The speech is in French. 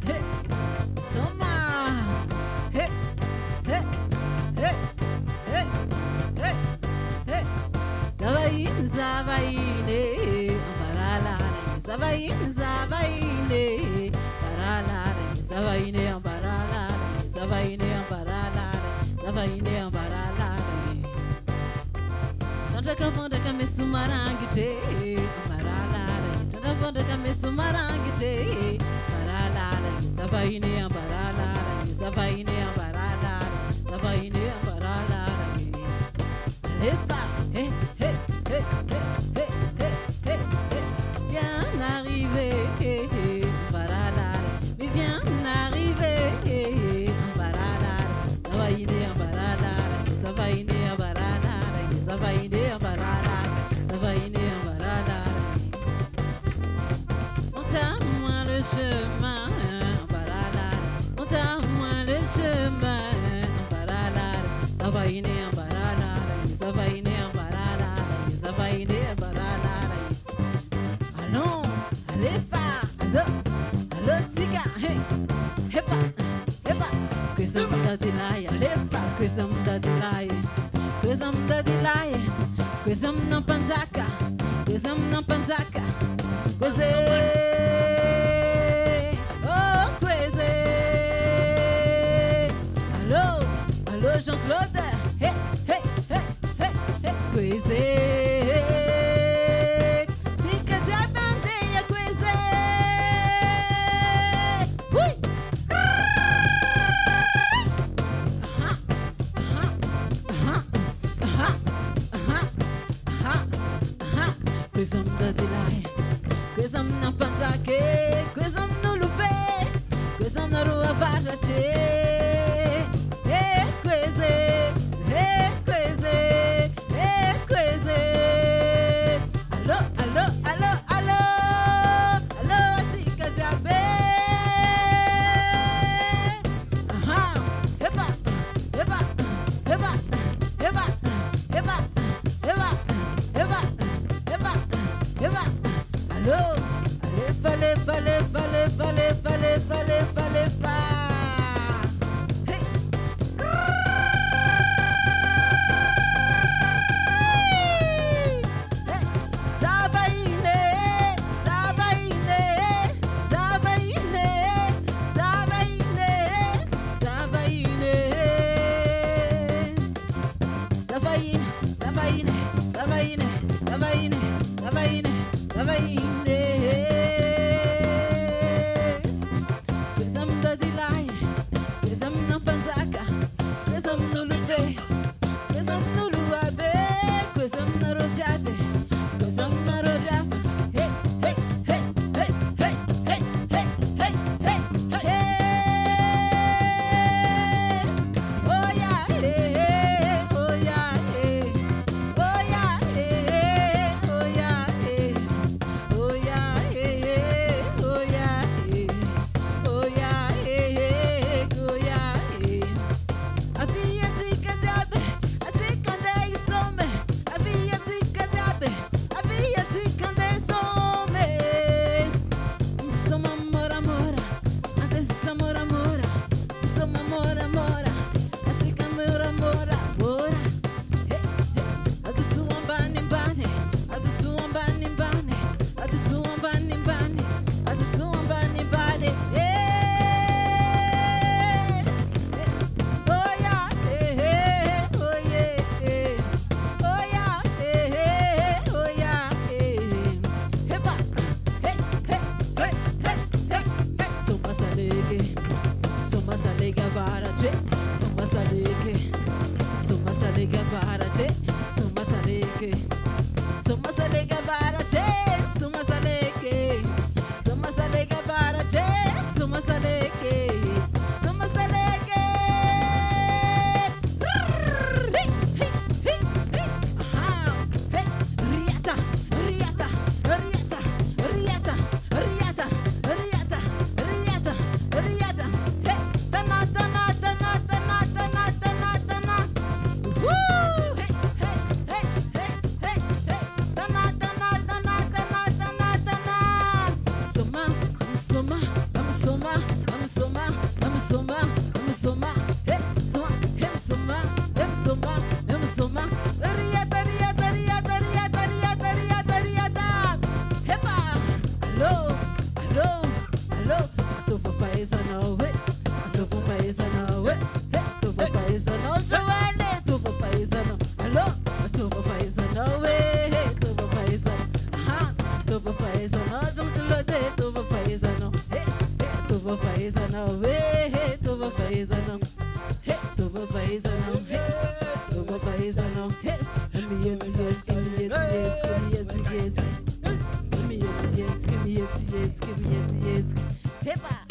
hey, Soma, hey, hey, hey, hey, hey, hey, Zavaine, Ambarala, Zavaine, Barala, Zavaine, Ambarala, Zavaine, Ambarala, Tanta Kavanda Kamesumarangite, Ambarala, Tanta Kavanda Kamesumarangite, Barala, Zavaine, Ambarala, Zavaine, Ambarala, Zavaine, Ambarala, Alefa, hey, hey, hey, hey, hey, hey, hey, hey, viens d'arriver, hey, hey, Ambarala, mais viens d'arriver, hey, hey, Ambarala, Zavaine, Ambarala, Zavaine, Ambarala, Zavaine, Ambarala, Zavaine, Ambarala. Monte-moi le chemin, Ambarala, monte-moi le chemin, Ambarala, Zavaine, Ambarala, Zavaine, Ambarala, Zavaine, Ambarala. Allons, allez, allo, tika, hey, hepa, hepa, kwezamda dilaya, lefa, kwezamda dilaya, kwezamda dilaya, kwezamna panzaka, kwezamna panzaka, kweze, oh kweze, allo Jean-Claude, hey, hey, hey, hey, hey, kweze. Kwezamda dilai, kwezamna panzake, kwezamna lupe, kwezamna rua vajache, kweze, kweze, kweze. Allo, allo, allo, allo, allo, tika jabe. Hepa, hepa, hepa, hepa, hepa, hepa, hepa. Eva, allô, allez, fallait, hey. Hey. Zavaine, Zavaine, Zavaine, Zavaine, Zavaine, Zavaine, Zavaine, Zavaine, Zavaine. Zavaine, Zavaine, kwezamda dilai, kwezamna panzaka, kwezamna lupe, kwezamna luabe, kwezamna rojabe, kwezamna rojabe. Hey, hey, hey, hey, hey, hey, hey, hey, hey, hey. Oh yeah, hey, oh yeah, hey, oh yeah, hey, oh yeah. Oh soyez ça non, donc soyez ça non, give me it, give me it, give me it, give me it, give me it, give me it, give me it, give me it, hip hop.